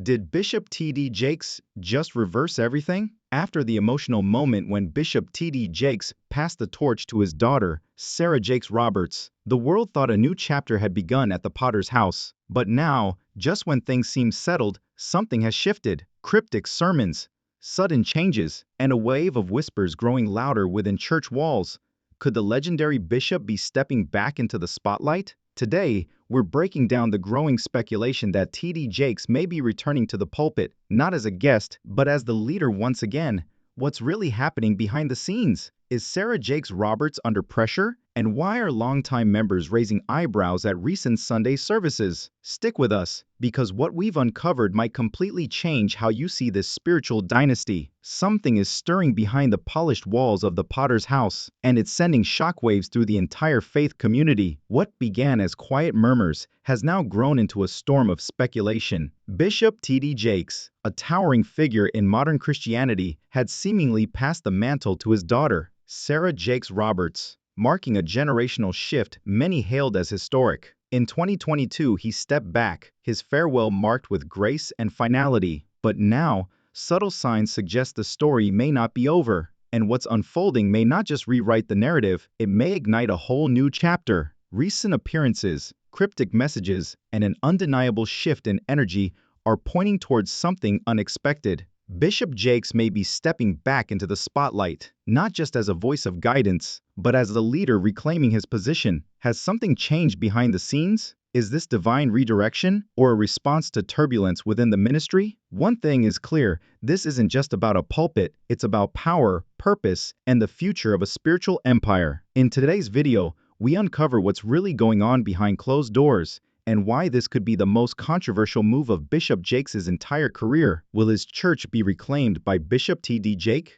Did Bishop T.D. Jakes just reverse everything? After the emotional moment when Bishop T.D. Jakes passed the torch to his daughter, Sarah Jakes Roberts, the world thought a new chapter had begun at the Potter's house. But now, just when things seemed settled, something has shifted. Cryptic sermons, sudden changes, and a wave of whispers growing louder within church walls. Could the legendary bishop be stepping back into the spotlight? Today, we're breaking down the growing speculation that T.D. Jakes may be returning to the pulpit, not as a guest, but as the leader once again. What's really happening behind the scenes? Is Sarah Jakes Roberts under pressure? And why are longtime members raising eyebrows at recent Sunday services? Stick with us, because what we've uncovered might completely change how you see this spiritual dynasty. Something is stirring behind the polished walls of the Potter's house, and it's sending shockwaves through the entire faith community. What began as quiet murmurs has now grown into a storm of speculation. Bishop T.D. Jakes, a towering figure in modern Christianity, had seemingly passed the mantle to his daughter, Sarah Jakes Roberts, marking a generational shift many hailed as historic. In 2022, he stepped back, his farewell marked with grace and finality. But now, subtle signs suggest the story may not be over, and what's unfolding may not just rewrite the narrative, it may ignite a whole new chapter. Recent appearances, cryptic messages, and an undeniable shift in energy are pointing towards something unexpected. Bishop Jakes may be stepping back into the spotlight, not just as a voice of guidance, but as the leader reclaiming his position. Has something changed behind the scenes? Is this divine redirection or a response to turbulence within the ministry? One thing is clear, this isn't just about a pulpit, it's about power, purpose, and the future of a spiritual empire. In today's video, we uncover what's really going on behind closed doors, and why this could be the most controversial move of Bishop Jakes' entire career. Will his church be reclaimed by Bishop T.D.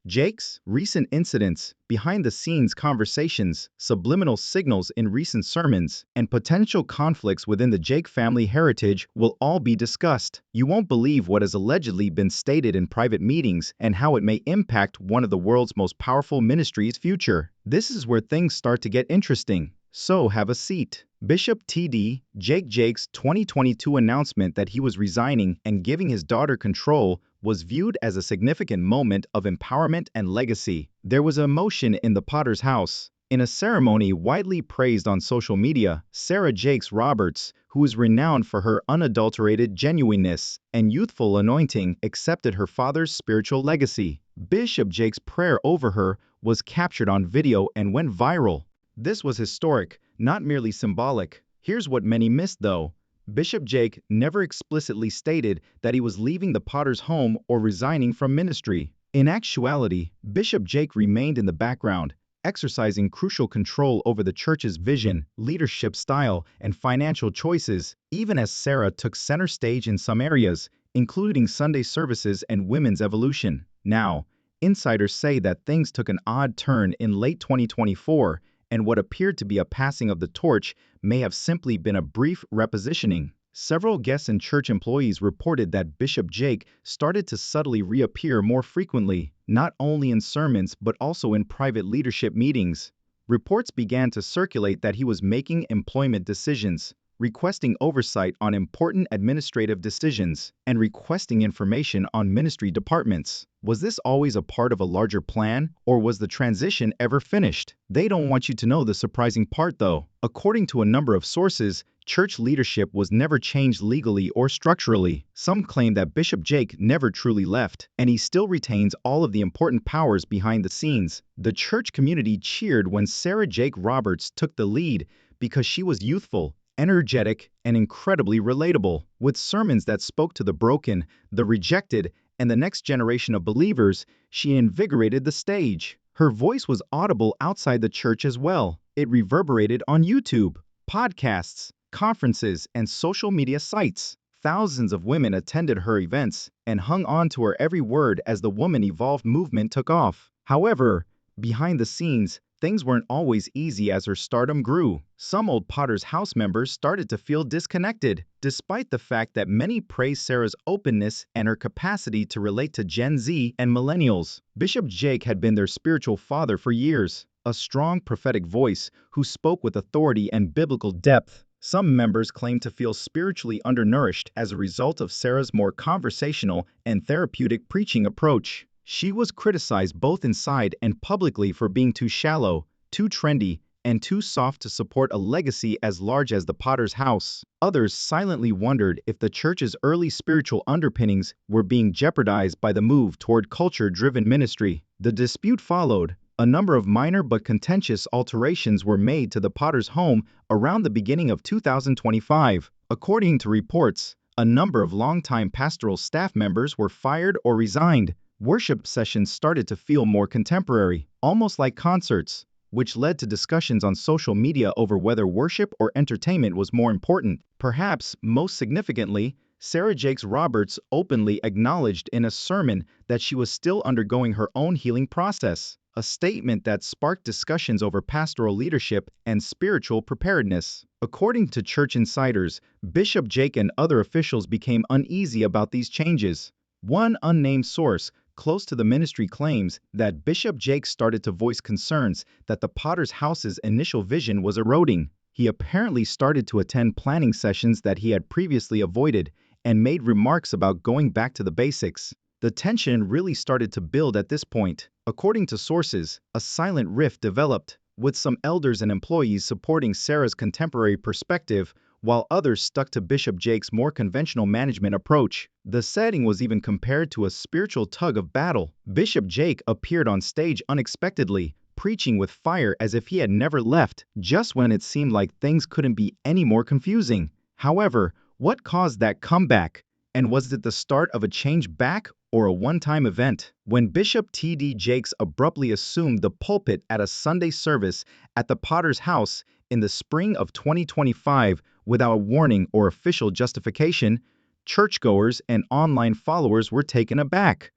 Jakes? Recent incidents, behind-the-scenes conversations, subliminal signals in recent sermons, and potential conflicts within the Jake family heritage will all be discussed. You won't believe what has allegedly been stated in private meetings and how it may impact one of the world's most powerful ministries' future. This is where things start to get interesting. So have a seat. Bishop T.D. Jakes' 2022 announcement that he was resigning and giving his daughter control was viewed as a significant moment of empowerment and legacy. There was emotion in the Potter's house. In a ceremony widely praised on social media, Sarah Jakes Roberts, who is renowned for her unadulterated genuineness and youthful anointing, accepted her father's spiritual legacy. Bishop Jakes' prayer over her was captured on video and went viral. This was historic, not merely symbolic. Here's what many missed though. Bishop Jake never explicitly stated that he was leaving the Potter's home or resigning from ministry. In actuality, Bishop Jake remained in the background, exercising crucial control over the church's vision, leadership style, and financial choices, even as Sarah took center stage in some areas, including Sunday services and women's evolution. Now, insiders say that things took an odd turn in late 2024, and what appeared to be a passing of the torch may have simply been a brief repositioning. Several guests and church employees reported that Bishop Jake started to subtly reappear more frequently, not only in sermons but also in private leadership meetings. Reports began to circulate that he was making employment decisions, requesting oversight on important administrative decisions, and requesting information on ministry departments. Was this always a part of a larger plan, or was the transition ever finished? They don't want you to know the surprising part though. According to a number of sources, church leadership was never changed legally or structurally. Some claim that Bishop Jake never truly left, and he still retains all of the important powers behind the scenes. The church community cheered when Sarah Jake Roberts took the lead because she was youthful, energetic, and incredibly relatable. With sermons that spoke to the broken, the rejected, and the next generation of believers, she invigorated the stage. Her voice was audible outside the church as well. It reverberated on YouTube, podcasts, conferences, and social media sites. Thousands of women attended her events and hung on to her every word as the Woman Evolved movement took off. However, behind the scenes, things weren't always easy as her stardom grew. Some old Potter's house members started to feel disconnected, despite the fact that many praised Sarah's openness and her capacity to relate to Gen Z and millennials. Bishop Jake had been their spiritual father for years, a strong prophetic voice who spoke with authority and biblical depth. Some members claim to feel spiritually undernourished as a result of Sarah's more conversational and therapeutic preaching approach. She was criticized both inside and publicly for being too shallow, too trendy, and too soft to support a legacy as large as the Potter's house. Others silently wondered if the church's early spiritual underpinnings were being jeopardized by the move toward culture-driven ministry. The dispute followed. A number of minor but contentious alterations were made to the Potter's home around the beginning of 2025. According to reports, a number of longtime pastoral staff members were fired or resigned. Worship sessions started to feel more contemporary, almost like concerts, which led to discussions on social media over whether worship or entertainment was more important. Perhaps most significantly, Sarah Jakes Roberts openly acknowledged in a sermon that she was still undergoing her own healing process, a statement that sparked discussions over pastoral leadership and spiritual preparedness. According to church insiders, Bishop Jake and other officials became uneasy about these changes. One unnamed source close to the ministry claims that Bishop Jake started to voice concerns that the Potter's house's initial vision was eroding. He apparently started to attend planning sessions that he had previously avoided and made remarks about going back to the basics. The tension really started to build at this point. According to sources, a silent rift developed, with some elders and employees supporting Sarah's contemporary perspective, while others stuck to Bishop Jake's more conventional management approach. The setting was even compared to a spiritual tug of battle. Bishop Jake appeared on stage unexpectedly, preaching with fire as if he had never left, just when it seemed like things couldn't be any more confusing. However, what caused that comeback? And was it the start of a change back or a one-time event? When Bishop T.D. Jakes abruptly assumed the pulpit at a Sunday service at the Potter's house in the spring of 2025 without a warning or official justification, churchgoers and online followers were taken aback.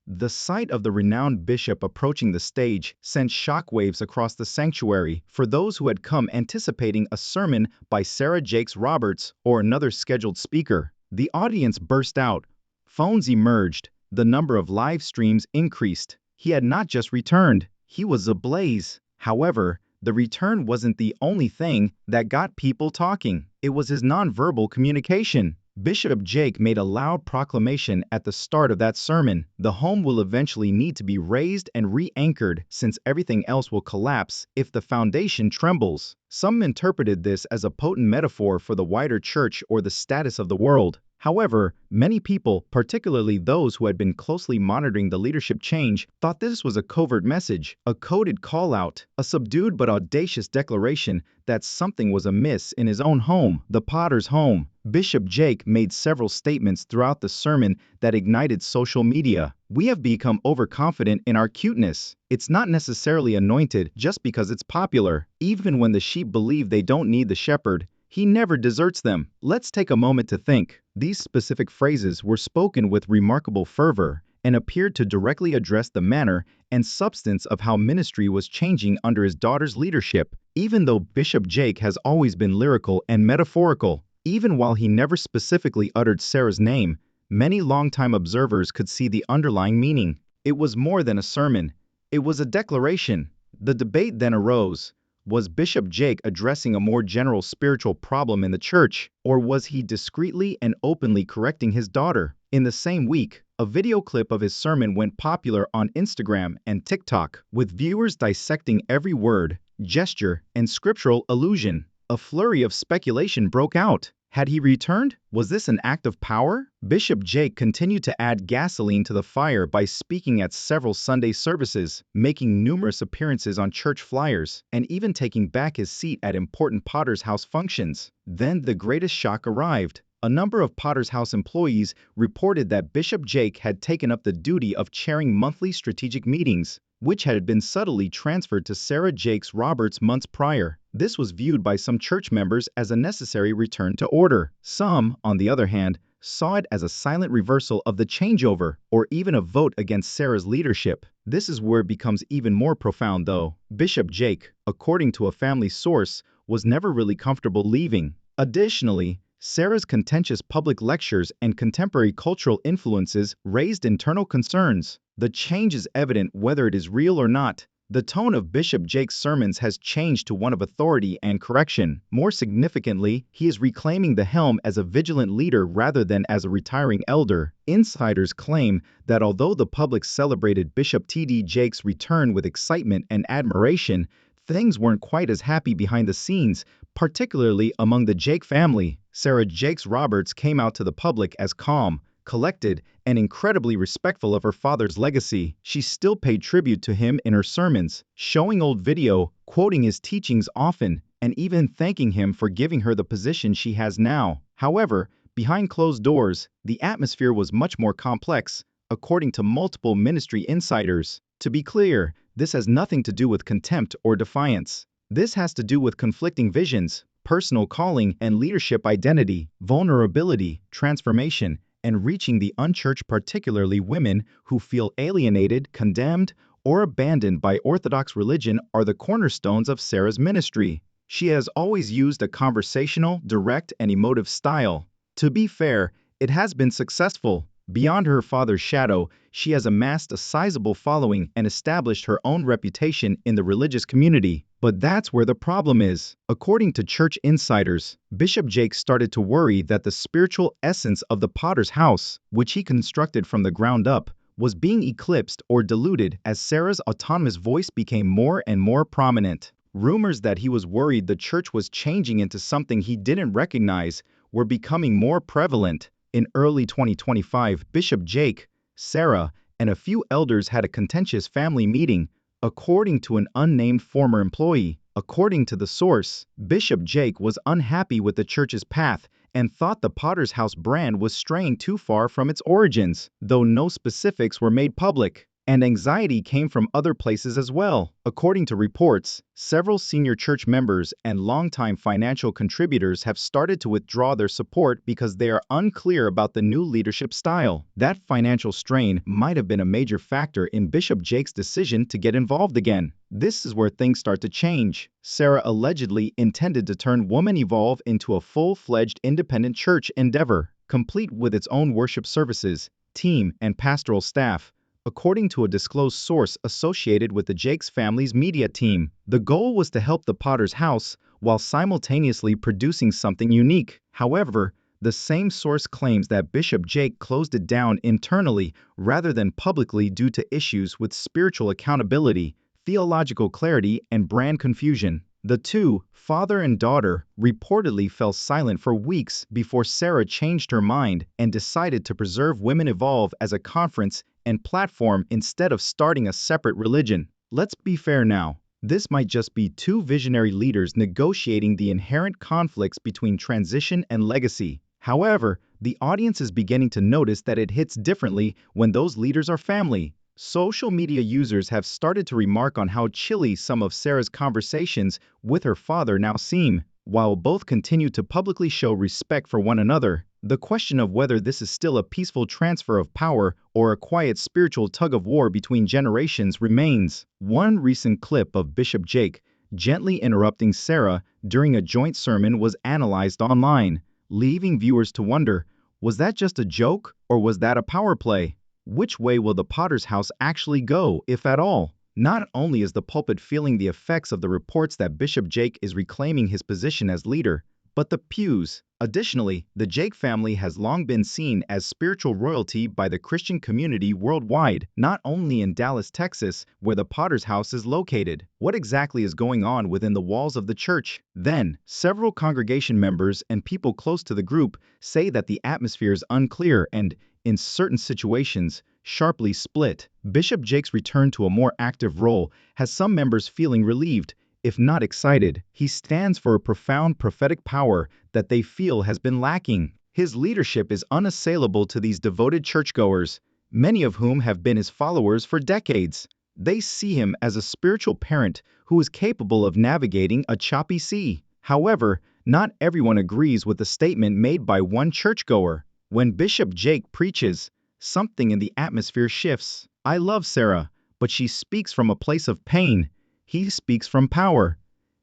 The sight of the renowned bishop approaching the stage sent shockwaves across the sanctuary for those who had come anticipating a sermon by Sarah Jakes Roberts or another scheduled speaker. The audience burst out. Phones emerged. The number of live streams increased. He had not just returned, he was ablaze. However, the return wasn't the only thing that got people talking. It was his nonverbal communication. Bishop Jake made a loud proclamation at the start of that sermon. The home will eventually need to be raised and re-anchored since everything else will collapse if the foundation trembles. Some interpreted this as a potent metaphor for the wider church or the status of the world. However, many people, particularly those who had been closely monitoring the leadership change, thought this was a covert message, a coded call-out, a subdued but audacious declaration that something was amiss in his own home, the Potter's home. Bishop Jake made several statements throughout the sermon that ignited social media. We have become overconfident in our cuteness. It's not necessarily anointed just because it's popular. Even when the sheep believe they don't need the shepherd, he never deserts them. Let's take a moment to think. These specific phrases were spoken with remarkable fervor and appeared to directly address the manner and substance of how ministry was changing under his daughter's leadership. Even though Bishop Jake has always been lyrical and metaphorical, even while he never specifically uttered Sarah's name, many longtime observers could see the underlying meaning. It was more than a sermon. It was a declaration. The debate then arose. Was Bishop Jake addressing a more general spiritual problem in the church, or was he discreetly and openly correcting his daughter? In the same week, a video clip of his sermon went popular on Instagram and TikTok, with viewers dissecting every word, gesture, and scriptural allusion. A flurry of speculation broke out. Had he returned? Was this an act of power? Bishop Jake continued to add gasoline to the fire by speaking at several Sunday services, making numerous appearances on church flyers, and even taking back his seat at important Potter's House functions. Then the greatest shock arrived. A number of Potter's House employees reported that Bishop Jake had taken up the duty of chairing monthly strategic meetings, which had been subtly transferred to Sarah Jakes Roberts months prior. This was viewed by some church members as a necessary return to order. Some, on the other hand, saw it as a silent reversal of the changeover, or even a vote against Sarah's leadership. This is where it becomes even more profound though. Bishop Jake, according to a family source, was never really comfortable leaving. Additionally, Sarah's contentious public lectures and contemporary cultural influences raised internal concerns. The change is evident whether it is real or not. The tone of Bishop Jake's sermons has changed to one of authority and correction. More significantly, he is reclaiming the helm as a vigilant leader rather than as a retiring elder. Insiders claim that although the public celebrated Bishop T.D. Jake's return with excitement and admiration, things weren't quite as happy behind the scenes, particularly among the Jake family. Sarah Jakes Roberts came out to the public as calm, collected, and incredibly respectful of her father's legacy. She still paid tribute to him in her sermons, showing old video, quoting his teachings often, and even thanking him for giving her the position she has now. However, behind closed doors, the atmosphere was much more complex, according to multiple ministry insiders. To be clear, this has nothing to do with contempt or defiance. This has to do with conflicting visions, personal calling and leadership identity, vulnerability, transformation, and reaching the unchurched, particularly women who feel alienated, condemned, or abandoned by Orthodox religion are the cornerstones of Sarah's ministry. She has always used a conversational, direct, and emotive style. To be fair, it has been successful. Beyond her father's shadow, she has amassed a sizable following and established her own reputation in the religious community. But that's where the problem is. According to church insiders, Bishop Jake started to worry that the spiritual essence of the Potter's house, which he constructed from the ground up, was being eclipsed or diluted as Sarah's autonomous voice became more and more prominent. Rumors that he was worried the church was changing into something he didn't recognize were becoming more prevalent. In early 2025, Bishop Jake, Sarah, and a few elders had a contentious family meeting, according to an unnamed former employee. According to the source, Bishop Jake was unhappy with the church's path and thought the Potter's House brand was straying too far from its origins, though no specifics were made public. And anxiety came from other places as well. According to reports, several senior church members and longtime financial contributors have started to withdraw their support because they are unclear about the new leadership style. That financial strain might have been a major factor in Bishop Jake's decision to get involved again. This is where things start to change. Sarah allegedly intended to turn Woman Evolve into a full-fledged independent church endeavor, complete with its own worship services, team, and pastoral staff. According to a disclosed source associated with the Jakes family's media team, the goal was to help the Potter's House while simultaneously producing something unique. However, the same source claims that Bishop Jake closed it down internally rather than publicly due to issues with spiritual accountability, theological clarity, and brand confusion. The two, father and daughter, reportedly fell silent for weeks before Sarah changed her mind and decided to preserve Women Evolve as a conference and platform instead of starting a separate religion. Let's be fair now. This might just be two visionary leaders negotiating the inherent conflicts between transition and legacy. However, the audience is beginning to notice that it hits differently when those leaders are family. Social media users have started to remark on how chilly some of Sarah's conversations with her father now seem. While both continue to publicly show respect for one another, the question of whether this is still a peaceful transfer of power or a quiet spiritual tug-of-war between generations remains. One recent clip of Bishop Jake gently interrupting Sarah during a joint sermon was analyzed online, leaving viewers to wonder, was that just a joke or was that a power play? Which way will the Potter's House actually go, if at all? Not only is the pulpit feeling the effects of the reports that Bishop Jake is reclaiming his position as leader, but the pews. Additionally, the Jake family has long been seen as spiritual royalty by the Christian community worldwide, not only in Dallas, Texas, where the Potter's House is located. What exactly is going on within the walls of the church? Then, several congregation members and people close to the group say that the atmosphere is unclear and, in certain situations, sharply split. Bishop Jake's return to a more active role has some members feeling relieved, if not excited. He stands for a profound prophetic power that they feel has been lacking. His leadership is unassailable to these devoted churchgoers, many of whom have been his followers for decades. They see him as a spiritual parent who is capable of navigating a choppy sea. However, not everyone agrees with the statement made by one churchgoer. When Bishop Jake preaches, something in the atmosphere shifts. I love Sarah, but she speaks from a place of pain. He speaks from power.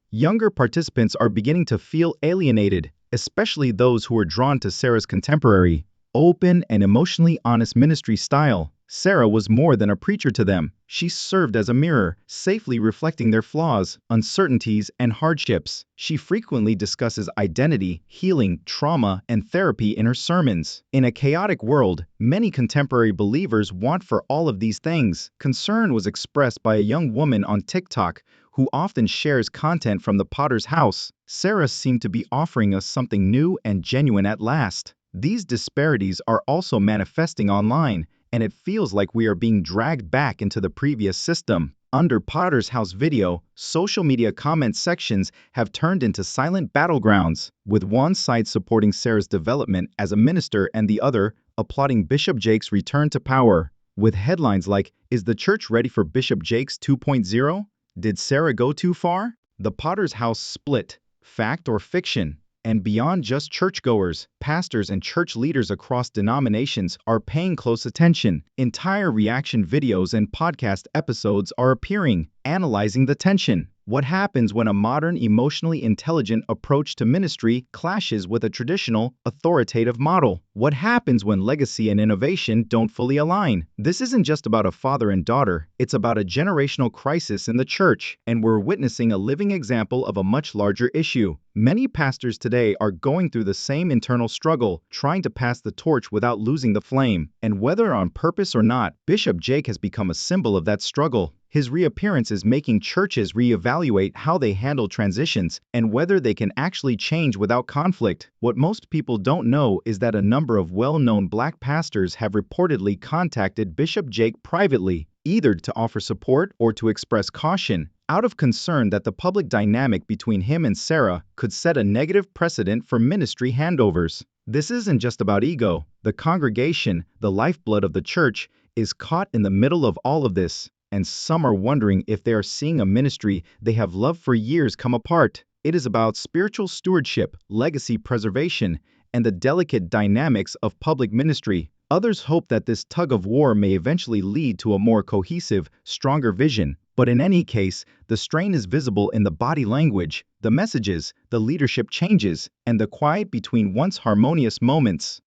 Younger participants are beginning to feel alienated, especially those who are drawn to Sarah's contemporary, open and emotionally honest ministry style. Sarah was more than a preacher to them. She served as a mirror, safely reflecting their flaws, uncertainties, and hardships. She frequently discusses identity, healing, trauma, and therapy in her sermons. In a chaotic world, many contemporary believers want for all of these things. Concern was expressed by a young woman on TikTok who often shares content from the Potter's house. Sarah seemed to be offering us something new and genuine at last. These disparities are also manifesting online, and it feels like we are being dragged back into the previous system. Under Potter's house video, social media comment sections have turned into silent battlegrounds, with one side supporting Sarah's development as a minister and the other applauding Bishop Jake's return to power. With headlines like, "Is the church ready for Bishop Jake's 2.0? Did Sarah go too far?" The Potter's house split, fact or fiction. And beyond just churchgoers, pastors and church leaders across denominations are paying close attention. Entire reaction videos and podcast episodes are appearing, analyzing the tension. What happens when a modern, emotionally intelligent approach to ministry clashes with a traditional, authoritative model? What happens when legacy and innovation don't fully align? This isn't just about a father and daughter, it's about a generational crisis in the church, and we're witnessing a living example of a much larger issue. Many pastors today are going through the same internal struggle, trying to pass the torch without losing the flame. And whether on purpose or not, Bishop Jake has become a symbol of that struggle. His reappearance is making churches reevaluate how they handle transitions and whether they can actually change without conflict. What most people don't know is that a number of well-known black pastors have reportedly contacted Bishop Jake privately, either to offer support or to express caution, out of concern that the public dynamic between him and Sarah could set a negative precedent for ministry handovers. This isn't just about ego. The congregation, the lifeblood of the church, is caught in the middle of all of this, and some are wondering if they are seeing a ministry they have loved for years come apart. It is about spiritual stewardship, legacy preservation, and the delicate dynamics of public ministry. Others hope that this tug of war may eventually lead to a more cohesive, stronger vision. But in any case, the strain is visible in the body language, the messages, the leadership changes, and the quiet between once harmonious moments.